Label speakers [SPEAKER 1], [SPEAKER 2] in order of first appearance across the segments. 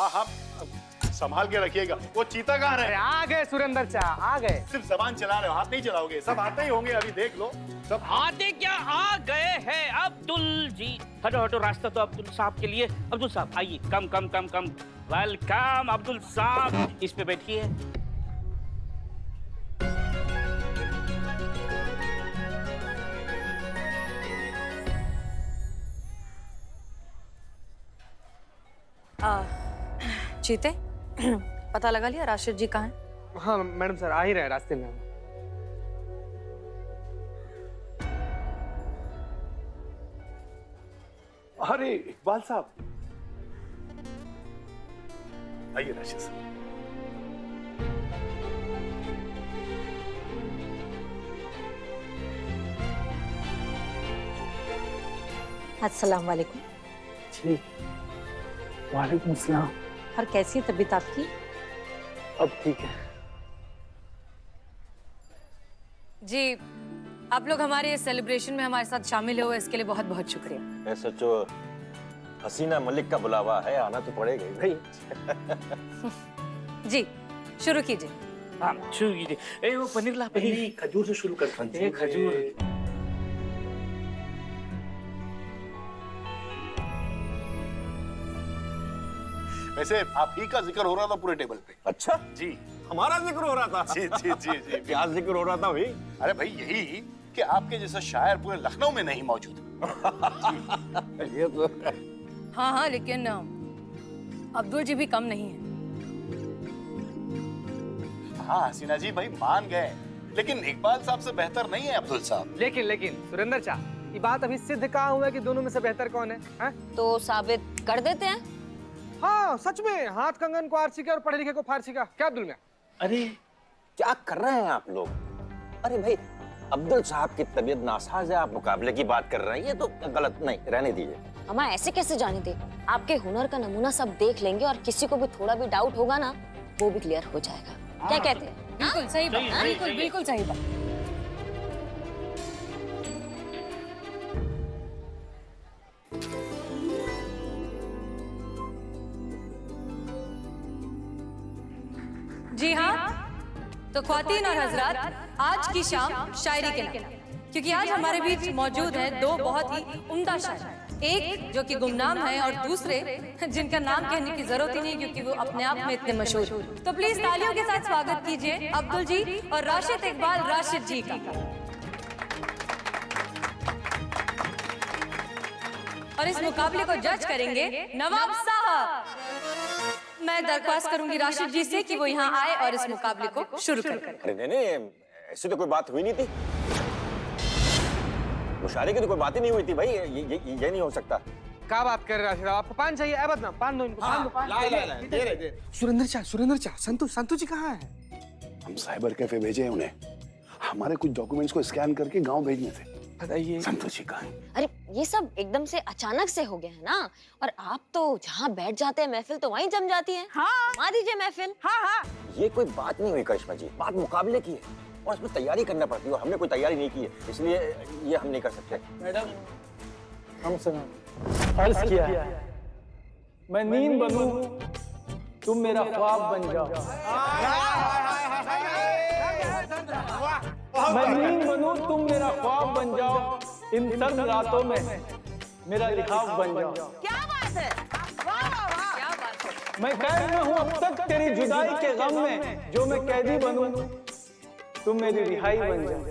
[SPEAKER 1] हाँ हाँ, संभाल के रखिएगा। वो चीता कहाँ रहे?
[SPEAKER 2] आ गए सुरेंद्र चा, आ गए।
[SPEAKER 1] सिर्फ जबान चला रहे हो, हाथ नहीं चलाओगे? सब आते ही होंगे, अभी देख लो सब।
[SPEAKER 3] आते क्या, आ गए हैं अब्दुल जी। हटो हटो, रास्ता तो अब्दुल साहब के लिए। अब्दुल साहब आइए, कम कम कम कम। वेलकम अब्दुल साहब, इस पे बैठिए।
[SPEAKER 4] चीते, पता लगा लिया राशिद जी कहाँ हैं?
[SPEAKER 2] हाँ मैडम सर, आ ही रहे रास्ते में।
[SPEAKER 1] अरे इकबाल साहब, आइए राशिद साहब।
[SPEAKER 4] अस्सलाम वालेकुम।
[SPEAKER 2] जी वालेकुम सलाम।
[SPEAKER 4] और कैसी है तबीयत आपकी?
[SPEAKER 2] अब ठीक है
[SPEAKER 4] जी, आप लोग हमारे सेलिब्रेशन में हमारे साथ शामिल हुए, इसके लिए बहुत बहुत शुक्रिया।
[SPEAKER 5] सोचो हसीना मलिक का बुलावा है, आना तो पड़ेगा ही भाई।
[SPEAKER 4] जी शुरू कीजिए।
[SPEAKER 3] हाँ शुरू कीजिए। ए वो पनीर ला, पनीर।
[SPEAKER 1] खजूर से शुरू करते हैं।
[SPEAKER 3] खजूर।
[SPEAKER 1] वैसे आप ही का जिक्र हो रहा था पूरे टेबल पे।
[SPEAKER 5] अच्छा
[SPEAKER 1] जी
[SPEAKER 5] हमारा जिक्र हो रहा था।
[SPEAKER 1] जी जी जी जी।
[SPEAKER 5] क्या जिक्र हो रहा था भाई?
[SPEAKER 1] अरे भाई यही कि आपके जैसा शायर पूरे लखनऊ में नहीं मौजूद।
[SPEAKER 5] ये तो
[SPEAKER 4] हाँ हाँ, लेकिन अब्दुल जी भी कम नहीं है।
[SPEAKER 1] हाँ हसीना जी भाई मान गए, लेकिन इकबाल साहब से बेहतर नहीं है अब्दुल साहब।
[SPEAKER 2] लेकिन सुरेंद्र चा, ये बात अभी सिद्ध कहाँ हुआ कि दोनों में से बेहतर कौन है? हाँ?
[SPEAKER 6] तो साबित कर देते हैं।
[SPEAKER 2] हाँ सच में, हाथ कंगन को आरसी का और पढ़े लिखे को फारसी का। क्या अब्दुल मियां?
[SPEAKER 5] अरे क्या कर रहे हैं आप लोग? अरे भाई अब्दुल साहब की तबीयत नासाज है, आप मुकाबले की बात कर रहे हैं, ये तो गलत नहीं, रहने दीजिए।
[SPEAKER 6] अम्मा ऐसे कैसे जाने दे, आपके हुनर का नमूना सब देख लेंगे और किसी को भी थोड़ा भी डाउट होगा ना, वो भी क्लियर हो जाएगा। क्या कहते हैं?
[SPEAKER 4] बिल्कुल सही बात, बिल्कुल बिल्कुल सही बात। जी हाँ, तो ख्वातीन और हजरात, आज की शाम शायरी के नाम, क्योंकि आज हमारे बीच मौजूद हैं दो बहुत ही उम्दा शायर। एक जो कि गुमनाम है और दूसरे जिनका नाम कहने की जरूरत ही नहीं क्योंकि वो अपने आप में इतने मशहूर। तो प्लीज तालियों के साथ स्वागत कीजिए अब्दुल जी और राशिद इकबाल राशिद जी का। और इस मुकाबले को जज करेंगे नवाब साहब। मैं दरख्वास्त करूंगी राशिद जी से कि वो यहाँ आए और इस मुकाबले को शुरू करें।
[SPEAKER 5] अरे नहीं, ऐसी तो कोई बात हुई नहीं थी, मुशारे की तो कोई बात ही नहीं हुई थी भाई, ये नहीं हो सकता।
[SPEAKER 2] क्या बात कर रहे राशिद? आपको पान चाहिए? अबद ना, पान दो इनको, पान दो, पान। दे। सुरेंद्र चा, संतु जी कहाँ है?
[SPEAKER 7] हम साइबर कैफे भेजे हैं उन्हें, हमारे कुछ डॉक्यूमेंट्स को स्कैन करके गांव भेजने थे।
[SPEAKER 2] बताइए।
[SPEAKER 7] संतोष जी कहाँ है?
[SPEAKER 6] अरे ये सब एकदम से अचानक से हो गया है ना, और आप तो जहाँ बैठ जाते हैं महफिल तो वहीं जम जाती है। हाँ मा दीजिए महफिल।
[SPEAKER 4] हाँ।
[SPEAKER 5] ये कोई बात नहीं हुई करिश्मा जी, बात मुकाबले की है और इसमें तैयारी करना पड़ती है और हमने कोई तैयारी नहीं की है, इसलिए ये हम नहीं कर सकते।
[SPEAKER 8] मैडम हम सुना अर्ज किया है, मैं नींद बनूं तुम मेरा ख्वाब बन जाओ। मैं नींद बनूं तुम मेरा ख्वाब बन जाओ, इन सर्द रातों में मेरा लिखाव बन जाओ।
[SPEAKER 4] क्या बात है, वाह वाह वाह, क्या बात है।
[SPEAKER 8] मैं कैद में हूँ अब तक तेरी जुदाई के गम में, जो मैं कैदी बनूं तुम मेरी रिहाई बन जाओ।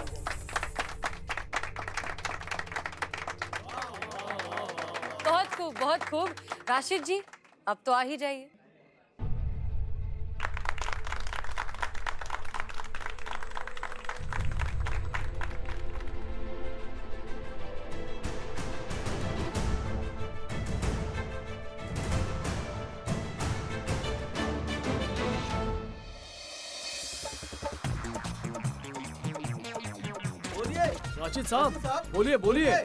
[SPEAKER 4] बहुत खूब, बहुत खूब। राशिद जी अब तो आ ही जाइए।
[SPEAKER 8] राशिद साहब बोलिए बोलिए।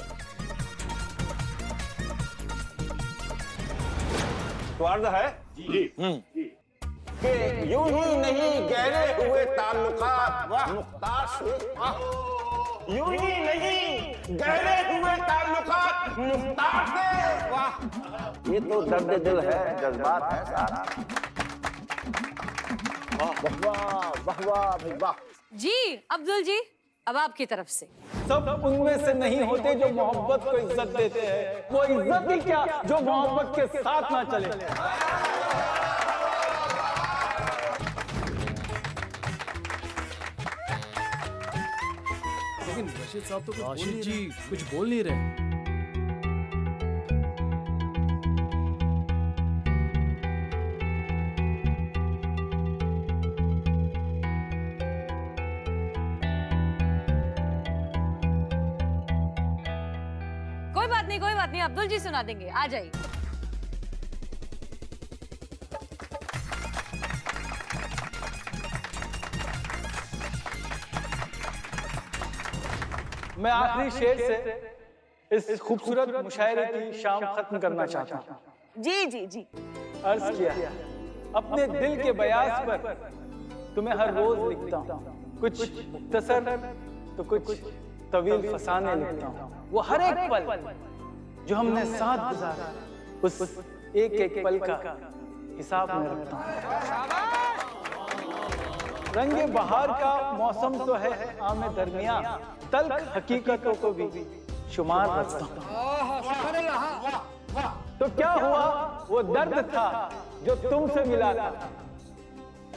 [SPEAKER 5] तो अर्ज है जी कि यूं ही नहीं गहरे हुए ताल्लुकात मुख्तार से यूं ही नहीं, गहरे हुए ताल्लुकात मुफ्तार से। वाह, ये तो दर्द दिल है, जज्बात है साहब। वाह वाह वाह वाह भाई वाह।
[SPEAKER 4] जी अब्दुल जी, अब आपकी तरफ से।
[SPEAKER 8] सब उनमें से नहीं होते जो मोहब्बत को इज्जत देते हैं। वो इज्जत ही क्या जो मोहब्बत के साथ ना चले।
[SPEAKER 2] लेकिन रशीद साहब तो राशिद जी कुछ बोल नहीं रहे।
[SPEAKER 4] कोई बात नहीं, अब्दुल जी सुना देंगे, आ जाइए।
[SPEAKER 8] मैं आखिरी शेर से इस खूबसूरत मुशायरे की शाम खत्म करना चाहता हूँ।
[SPEAKER 6] जी जी जी।
[SPEAKER 8] अर्ज किया, अपने दिल के बयास पर तुम्हें हर रोज लिखता हूँ, कुछ मुख्तसर तो कुछ तवील फसाने लिखता हूँ। वो हर एक पल जो हमने साथ गुजारा, उस एक एक पल का हिसाब में रखता हूँ। रंगे बहार का मौसम तो है आमे दरमिया, तल्ख हकीकतों को भी शुमार रखता हूँ। तो क्या हुआ, वो दर्द था जो तुमसे मिला था,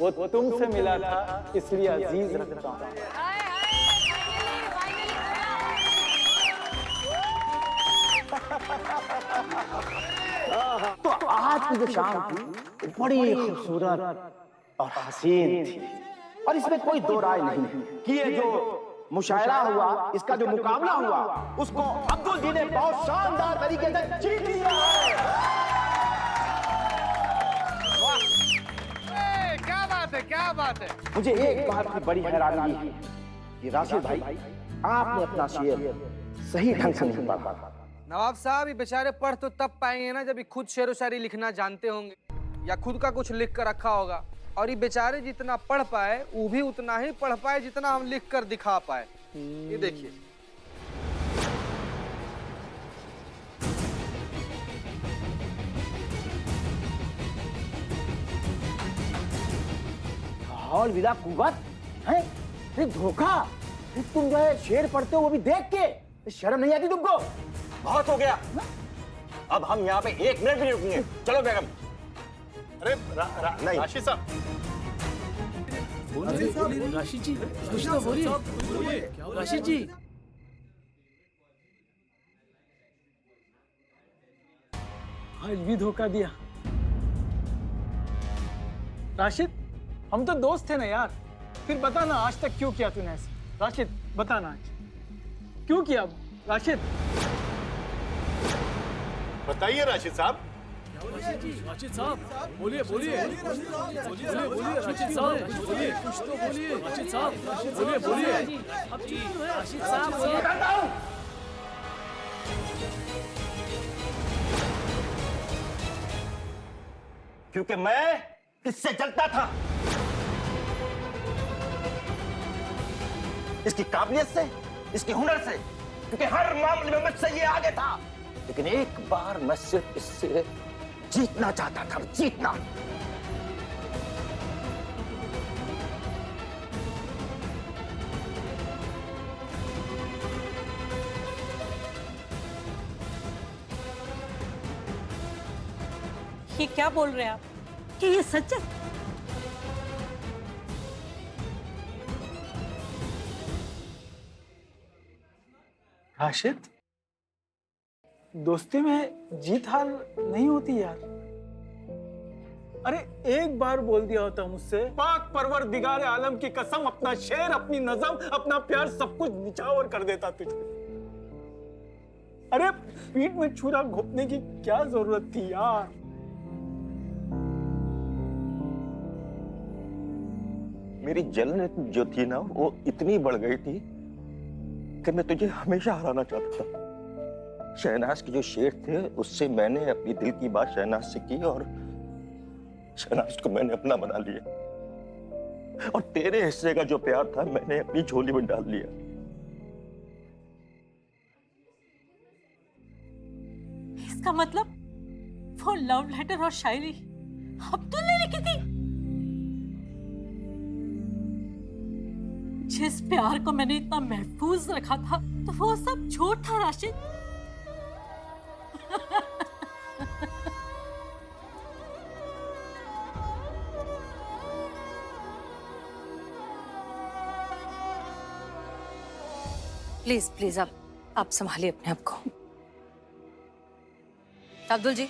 [SPEAKER 8] वो तुमसे मिला था इसलिए अजीज रखता हूँ।
[SPEAKER 5] तो आज की जो शाम थी बड़ी खूबसूरत और हसीन थी, और इसमें कोई दो राय नहीं कि ये जो मुशायरा हुआ, इसका जो मुकाबला हुआ, उसको अब्दुल जी ने बहुत शानदार तरीके से जीत लिया है।
[SPEAKER 2] क्या बात है, क्या बात है।
[SPEAKER 5] मुझे एक बात की बड़ी हैरानी है कि राशिद भाई, आपने अपना शेर सही ढंग से नहीं पढ़ा।
[SPEAKER 2] नवाब साहब, ये बेचारे पढ़ तो तब पाएंगे ना जब ये खुद शेर व शायरी लिखना जानते होंगे या खुद का कुछ लिख कर रखा होगा, और ये बेचारे जितना पढ़ पाए वो भी उतना ही पढ़ पाए जितना हम लिख कर दिखा पाए। ये देखिए,
[SPEAKER 5] हौल विला कुव्वत है, ये धोखा। तुम जो है शेर पढ़ते हो वो भी देख के, शर्म नहीं आती तुमको? बहुत हो गया, अब हम यहाँ पे एक मिनट भी नहीं रुकेंगे। चलो बेगम।
[SPEAKER 1] अरे
[SPEAKER 5] नहीं,
[SPEAKER 1] राशिद साहब,
[SPEAKER 2] राशिद जी कुछ तो बोलिए, राशिद जी।
[SPEAKER 8] आज भी धोखा दिया। राशिद, हम तो दोस्त थे ना यार, फिर बता ना आज तक क्यों किया तूने ऐसे? राशिद बता ना, आज क्यों किया? राशिद
[SPEAKER 1] बताइए राशिद साहब।
[SPEAKER 2] राशिद साहब बोलिए, बोलिए, बोलिए राशिद साहब, बोलिए, कुछ तो बोलिए राशिद साहब, बोलिए। अब राशिद साहब बोलिए।
[SPEAKER 5] क्योंकि मैं इससे जलता था, इसकी काबिलियत से, इसके हुनर से, क्योंकि हर मामले में मुझसे ये आगे था। लेकिन एक बार मैं सिर्फ इससे जीतना चाहता था, जीतना।
[SPEAKER 9] ये क्या बोल रहे हैं आप? कि ये सच है?
[SPEAKER 8] राशिद, दोस्ती में जीत हार नहीं होती यार। अरे एक बार बोल दिया होता मुझसे, पाक परवरदिगार आलम की कसम, अपना शेर, अपनी नज़म, अपना प्यार सब कुछ निछावर कर देता तुझे। अरे पीठ में छुरा घोंपने की क्या जरूरत थी यार?
[SPEAKER 5] मेरी जलन जो थी ना, वो इतनी बढ़ गई थी कि मैं तुझे हमेशा हराना चाहता था। शहनाज के जो शेर थे, उससे मैंने अपनी दिल की बात शहनाज से की, और शहनाज को मैंने अपना बना लिया। और तेरे हिस्से का जो प्यार था, मैंने अपनी झोली में डाल लिया।
[SPEAKER 9] इसका मतलब वो लव लेटर और शायरी अब्दुल ने लिखी थी। जिस प्यार को मैंने इतना महफूज रखा था, तो वो सब झूठ था राशिद।
[SPEAKER 4] प्लीज प्लीज आप संभालिए अपने आप को। अब्दुल जी,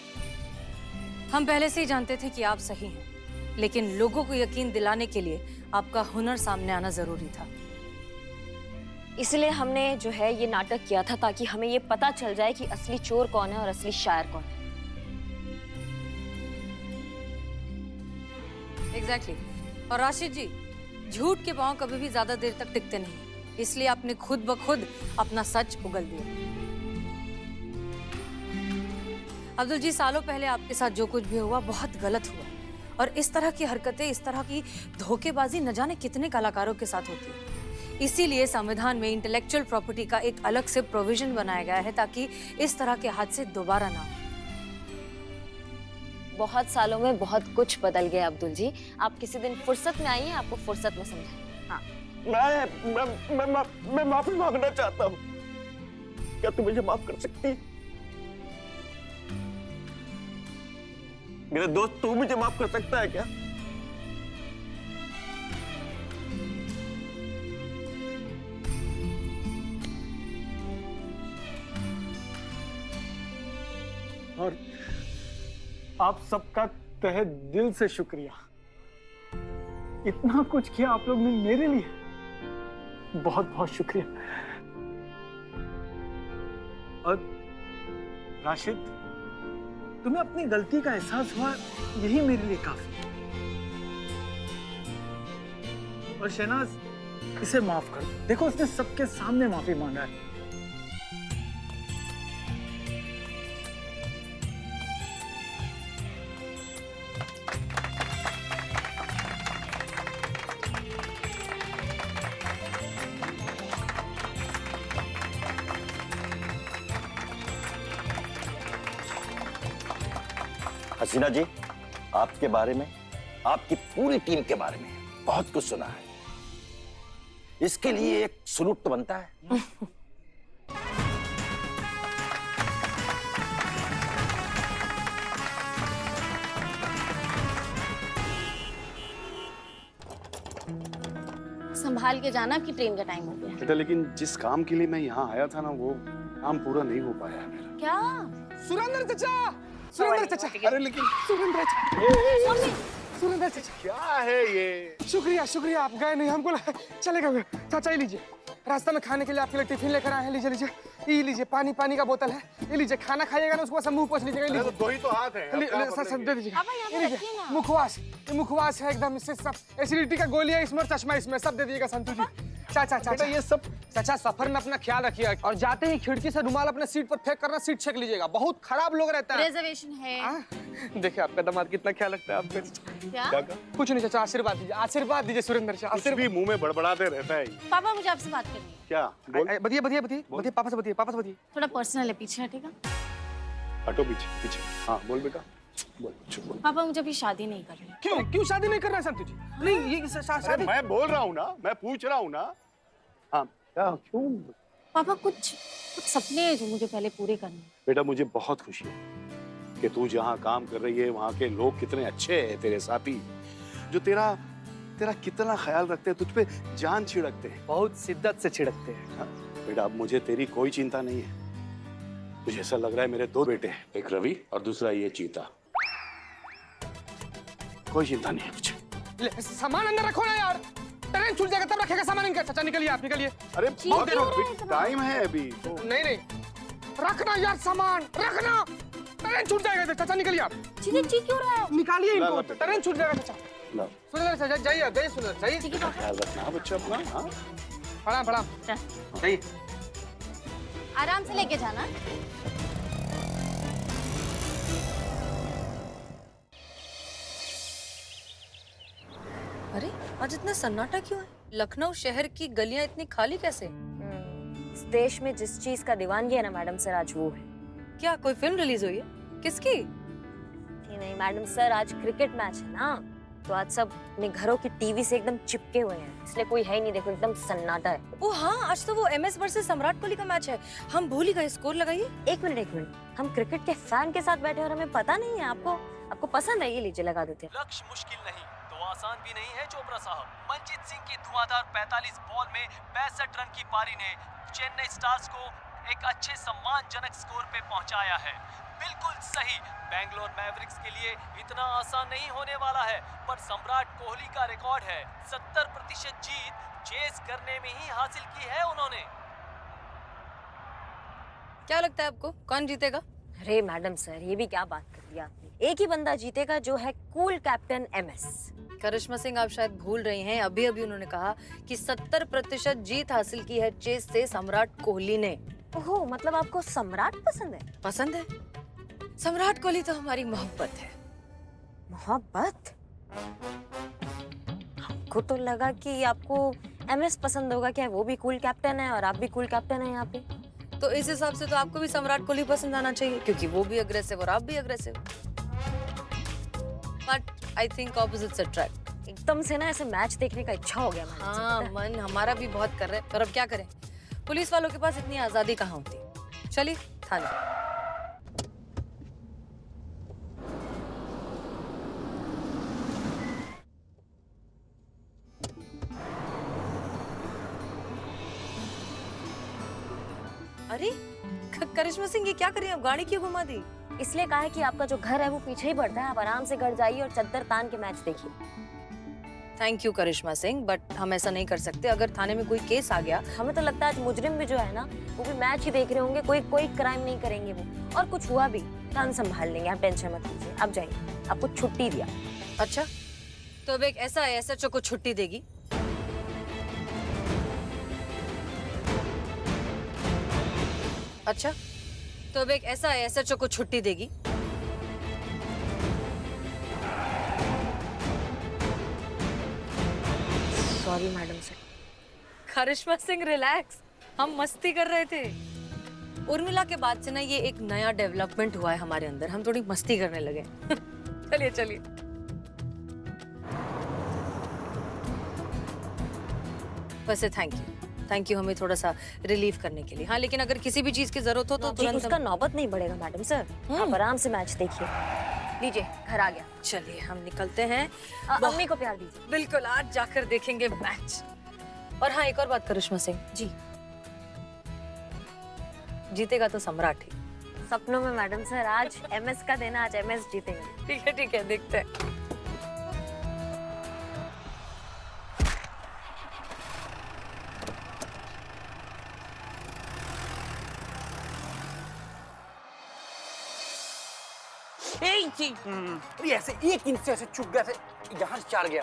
[SPEAKER 4] हम पहले से ही जानते थे कि आप सही हैं, लेकिन लोगों को यकीन दिलाने के लिए आपका हुनर सामने आना जरूरी था।
[SPEAKER 6] इसलिए हमने जो है ये नाटक किया था, ताकि हमें ये पता चल जाए कि असली चोर कौन है और असली शायर कौन है।
[SPEAKER 4] एग्जैक्टली। और राशिद जी, झूठ के पांव कभी भी ज्यादा देर तक टिकते नहीं, इसलिए आपने खुद ब खुद अपना सच उगल दिया। अब्दुल जी, सालों पहले आपके साथ जो कुछ भी हुआ बहुत गलत हुआ, और इस तरह की हरकतें, इस तरह की धोखेबाजी न जाने कितने कलाकारों के साथ होती है। इसीलिए संविधान में इंटेलेक्चुअल प्रॉपर्टी का एक अलग से प्रोविजन बनाया गया है, ताकि इस तरह के हादसे दोबारा ना हो।
[SPEAKER 6] बहुत सालों में बहुत कुछ बदल गया अब्दुल जी। आप किसी दिन फुर्सत में आइए, आपको फुर्सत में समझाएं। हाँ।
[SPEAKER 5] मैं माफी मांगना चाहता हूँ। क्या तू मुझे माफ कर सकती है? मेरे दोस्त, तू मुझे माफ कर सकता है क्या?
[SPEAKER 8] और आप सबका तहे दिल से शुक्रिया। इतना कुछ किया आप लोग ने मेरे लिए, बहुत बहुत शुक्रिया। और राशिद, तुम्हें अपनी गलती का एहसास हुआ, यही मेरे लिए काफी है। और शहनाज, इसे माफ कर दो। देखो, उसने सबके सामने माफी मांगा है।
[SPEAKER 5] हसीना जी, आपके बारे में, आपकी पूरी टीम के बारे में बहुत कुछ सुना है। इसके लिए एक सलूट तो बनता है।
[SPEAKER 6] संभाल के जाना, आपकी ट्रेन का टाइम हो गया।
[SPEAKER 7] बेटा, लेकिन जिस काम के लिए मैं यहाँ आया था ना, वो काम पूरा नहीं हो पाया है मेरा।
[SPEAKER 6] क्या?
[SPEAKER 2] सुरेंद्र चाचा, सुरेंद्र चाचा,
[SPEAKER 7] अरे लेकिन
[SPEAKER 2] सुरेंद्र चाचा, सुरेंद्र चाचा,
[SPEAKER 7] क्या है ये?
[SPEAKER 2] शुक्रिया शुक्रिया, आप गए नहीं, हमको चलेगा। चाचा, ये लीजिए, रास्ते में खाने के लिए आपके लिए टिफिन लेकर आए हैं। लीजिए लीजिए, ये लीजिए, पानी का बोतल है। ये लीजिए, खाना खाइएगा ना, उसके बाद मुंह पोंछ लीजिएगा। लीजिए,
[SPEAKER 7] दो ही तो हाथ है।
[SPEAKER 2] सर दे दीजिएगा। ये लीजिए, मुखवास, ये मुखवास है एकदम, इससे सब एसिडिटी का गोलियां इसमें और चश्मा इसमें, सब दे दीजिएगा संतू जी। चाचा चाचा, ये सब चाचा, सफर में अपना ख्याल रखिए, और जाते ही खिड़की से रुमाल अपने सीट पर फेंक करना, सीट छेक लीजिएगा। बहुत खराब लोग रहते हैं।
[SPEAKER 6] रिजर्वेशन है।
[SPEAKER 2] देखिए, आपका दामाद कितना ख्याल रखता है आपका।
[SPEAKER 6] क्या?
[SPEAKER 2] कुछ नहीं चाचा, आशीर्वाद दीजिए सुरेंद्र चाचा।
[SPEAKER 7] कुछ भी मुंह में बड़बड़ाते रहता है।
[SPEAKER 6] पापा, मुझे आपसे बात करनी है।
[SPEAKER 7] क्या? बोल।
[SPEAKER 2] बताइए, पापा से बताइए।
[SPEAKER 6] थोड़ा पर्सनल है, पीछे हटेगा।
[SPEAKER 7] हटो पीछे। हाँ, बोल बेटा, बोल।
[SPEAKER 6] पापा, मुझे अभी शादी नहीं करनी।
[SPEAKER 2] क्यों शादी नहीं करना है संतू जी? नहीं, ये शादी
[SPEAKER 7] मैं बोल रहा हूँ ना, मैं पूछ रहा हूँ ना। हाँ, क्या? क्यों?
[SPEAKER 6] पापा, कुछ सपने हैं जो मुझे पहले पूरे करने हैं।
[SPEAKER 7] बेटा, मुझे बहुत खुशी है कि तू जहाँ काम कर रही है, वहाँ के लोग कितने अच्छे हैं, तेरे साथी, जो तेरा कितना ख्याल रखते हैं, तुझ पे जान छिड़कते हैं।
[SPEAKER 2] बहुत शिद्दत से छिड़कते हैं।
[SPEAKER 7] हाँ? बेटा, अब मुझे तेरी कोई चिंता नहीं है। मुझे ऐसा लग रहा है मेरे दो बेटे हैं, एक रवि और दूसरा ये चीता। कोई चिंता नहीं है मुझे।
[SPEAKER 2] सामान अंदर रखो ना यार, ट्रेन छूट जाएगा तब रखेगा सामान। इनका चाचा, निकलिए आप, निकलिए।
[SPEAKER 7] अरे बहुत टाइम है अभी तो।
[SPEAKER 2] नहीं, रखना यार, सामान रखना, ट्रेन छूट जाएगा। चाचा, निकलिए आप।
[SPEAKER 6] चीख क्यों रहा है?
[SPEAKER 2] निकालिए इनको, ट्रेन छूट जाएगा। चाचा,
[SPEAKER 7] ला।
[SPEAKER 2] सुरेंद्र चाचा, जाइए सुरेंद्र, जाइए।
[SPEAKER 7] ख्याल रखना बच्चा अपना। हाँ,
[SPEAKER 2] प्रणाम, जाइए।
[SPEAKER 6] आराम से लेके जाना।
[SPEAKER 4] अरे, आज इतना सन्नाटा क्यों है? लखनऊ शहर की गलियां इतनी खाली कैसे?
[SPEAKER 6] इस देश में जिस चीज का दीवानगी है ना मैडम सर, आज वो है
[SPEAKER 4] क्या कोई फिल्म रिलीज हुई है? किसकी?
[SPEAKER 6] नहीं मैडम सर, आज क्रिकेट मैच है ना, तो आज सब अपने घरों की टीवी से एकदम चिपके हुए हैं, इसलिए कोई है ही नहीं। देखो एकदम सन्नाटा है।
[SPEAKER 4] ओ हाँ, आज तो वो MS वर्सेस सम्राट कोहली का मैच है। हम भूल ही गए। स्कोर लगाइए।
[SPEAKER 6] एक मिनट, हम क्रिकेट के फैन के साथ बैठे और हमें पता नहीं है। आपको पसंद है? ये लीजिए, लगा देते हैं।
[SPEAKER 10] लक्ष्य मुश्किल नहीं तो आसान भी नहीं है चोपड़ा साहब। मनजीत सिंह की धुआंधार 45 बॉल में 65 रन की पारी ने चेन्नई स्टार्स को एक अच्छे सम्मानजनक स्कोर पे पहुंचाया है। बिल्कुल सही, बेंगलोर मैवरिक्स के लिए इतना आसान नहीं होने वाला है, पर सम्राट कोहली का रिकॉर्ड है 70% जीत चेस करने में ही हासिल की है उन्होंने।
[SPEAKER 4] क्या लगता है आपको कौन जीतेगा?
[SPEAKER 6] अरे मैडम सर, ये भी क्या बात कर दी आपने। एक ही बंदा जीतेगा, जो है कूल कैप्टन MS।
[SPEAKER 4] करिश्मा सिंह, आप शायद भूल रही हैं, अभी अभी उन्होंने कहा कि 70% जीत हासिल की है चेस से सम्राट कोहली ने।
[SPEAKER 6] ओहो, मतलब आपको सम्राट पसंद है?
[SPEAKER 4] पसंद है। सम्राट कोहली तो हमारी मोहब्बत है।
[SPEAKER 6] मोहब्बत? हमको तो लगा कि आपको MS पसंद होगा। क्या वो भी कूल कैप्टन है और आप भी कूल कैप्टन है यहाँ पे?
[SPEAKER 4] तो इस हिसाब से तो आपको भी सम्राट कोहली पसंद आना चाहिए, क्योंकि वो भी अग्रेसिव और आप भी aggressive. But I think opposites attract.
[SPEAKER 6] एकदम से ना ऐसे मैच देखने का इच्छा हो गया मैडम सर,
[SPEAKER 4] हाँ,
[SPEAKER 6] पता है?
[SPEAKER 4] मन हमारा भी बहुत कर रहा है, पर अब क्या करें, पुलिस वालों के पास इतनी आजादी कहाँ होती। चलिए थाने। अरे करिश्मा सिंह, ये क्या कर रही हैं आप? गाड़ी क्यों घुमा दी?
[SPEAKER 6] इसलिए कहा है कि आपका जो घर है वो पीछे ही पड़ता है, आप आराम से घर जाइए और चद्दर तान के मैच देखिए।
[SPEAKER 4] Thank you Karishma Singh, but हम ऐसा नहीं कर सकते। अगर थाने में कोई केस आ गया,
[SPEAKER 6] हमें तो लगता है आज मुजरिम भी जो है ना, वो भी मैच ही देख रहे होंगे। कोई क्राइम नहीं करेंगे वो, और कुछ हुआ भी कान संभाल लेंगे। आप टेंशन मत लीजिए, आप जाइए, आपको छुट्टी दिया।
[SPEAKER 4] अच्छा, तो अब एक ऐसा SHO को छुट्टी देगी? अच्छा, तो अब एक ऐसा SHO को छुट्टी देगी?
[SPEAKER 6] Sorry madam sir.
[SPEAKER 4] Karishma Singh, relax, हम मस्ती कर रहे थे। उर्मिला के बाद से ना ये एक नया डेवलपमेंट हुआ है हमारे अंदर, हम थोड़ी मस्ती करने लगे। चलिए चलिए। वैसे थैंक यू हमें थोड़ा सा रिलीफ करने के लिए। हाँ, लेकिन अगर किसी भी चीज की जरूरत हो तो तुरंत
[SPEAKER 6] उसका नौबत नहीं बढ़ेगा मैडम सर, आप आराम से मैच देखिए। लीजिए, घर आ गया।
[SPEAKER 4] चलिए हम निकलते हैं।
[SPEAKER 6] अम्मी को प्यार दीजिए।
[SPEAKER 4] बिल्कुल, आज जाकर देखेंगे मैच। और हाँ, एक और बात करिश्मा सिंह
[SPEAKER 6] जी,
[SPEAKER 4] जीतेगा तो सम्राट ही।
[SPEAKER 6] सपनों में मैडम सर, आज MS का देना, आज MS जीतेंगे।
[SPEAKER 4] ठीक है, देखते हैं।
[SPEAKER 8] अरे ऐसे एक इंच से ऐसे चुप गया, यहाँ से चार गया।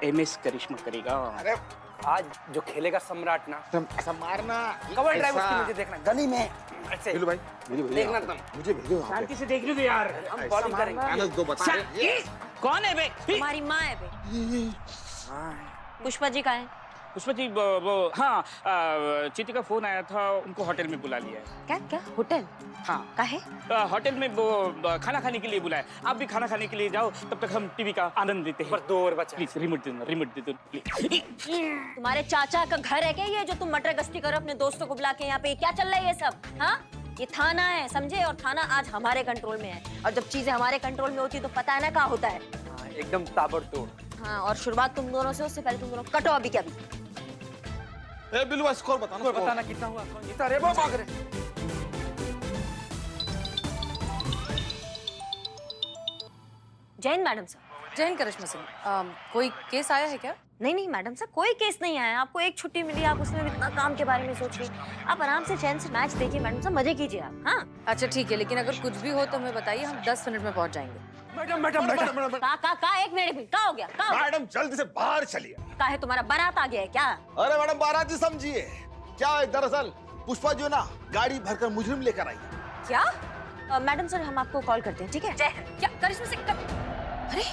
[SPEAKER 3] MS करिश्मा करेगा।
[SPEAKER 8] अरे आज जो खेलेगा सम्राट ना,
[SPEAKER 7] ऐसा मारना।
[SPEAKER 8] कवर ड्राइव उसकी मुझे देखना, गली में ऐसे
[SPEAKER 7] भाई मुझे
[SPEAKER 8] देखना तुम।
[SPEAKER 7] मुझे भेजो।
[SPEAKER 3] शांति से देख लो यार।
[SPEAKER 8] हम बॉलिंग करेंगे।
[SPEAKER 7] दो बता
[SPEAKER 3] कौन है बे?
[SPEAKER 6] तुम्हारी माँ है बे। पुष्पा जी का है?
[SPEAKER 3] पुष्पा जी वो हाँ, चीती का फोन आया था, उनको होटल में बुला लिया है।
[SPEAKER 6] क्या होटल?
[SPEAKER 3] हाँ,
[SPEAKER 6] काहे?
[SPEAKER 3] होटल में वो खाना खाने के लिए बुलाया। आप भी खाना खाने के लिए जाओ, तब तक हम टीवी का आनंद लेते हैं।
[SPEAKER 8] पर 2 और बचा।
[SPEAKER 3] प्लीज रिमोट दे दो प्लीज।
[SPEAKER 6] तुम्हारे चाचा का घर है क्या ये, जो तुम मटर गश्ती करो अपने दोस्तों को बुला के? यहाँ पे क्या चल रहा है ये सब? हाँ, ये थाना है, समझे? और थाना आज हमारे कंट्रोल में है, और जब चीजें हमारे कंट्रोल में होती है तो पता है ना क्या होता है।
[SPEAKER 8] एकदम ताबड़तोड़।
[SPEAKER 6] हाँ, और शुरुआत तुम दोनों से, उससे पहले तुम दोनों कटो अभी क्या भी।
[SPEAKER 7] बिल्कुल, स्कोर
[SPEAKER 8] बताना कितना हुआ, कौन जीता? रे वो भाग रहे।
[SPEAKER 6] Jain madam sir.
[SPEAKER 4] जैन करिश्मा सिंह, कोई केस आया है क्या?
[SPEAKER 6] नहीं मैडम सर, कोई केस नहीं आया। आपको एक छुट्टी मिली, आप उसमें इतना काम के बारे में सोच रही। आप आराम से चैन से मैच देखिए मैडम सर, मजे कीजिए आप। हाँ
[SPEAKER 4] अच्छा ठीक है, लेकिन अगर कुछ भी हो तो हमें बताइए, हम 10 मिनट में पहुंच जाएंगे।
[SPEAKER 8] मैडम
[SPEAKER 6] का 1 मिनट भी? क्या हो गया?
[SPEAKER 7] मैडम जल्दी से बाहर चलिए।
[SPEAKER 6] का है, तुम्हारा बारात आ गया है क्या?
[SPEAKER 7] अरे मैडम, बारात ही समझिए। क्या है, दरअसल पुष्पा जो ना गाड़ी भरकर मुजरिम लेकर आई।
[SPEAKER 6] क्या? मैडम सर, हम आपको कॉल करते हैं, ठीक है?
[SPEAKER 4] क्या करिश्मा सिंह? अरे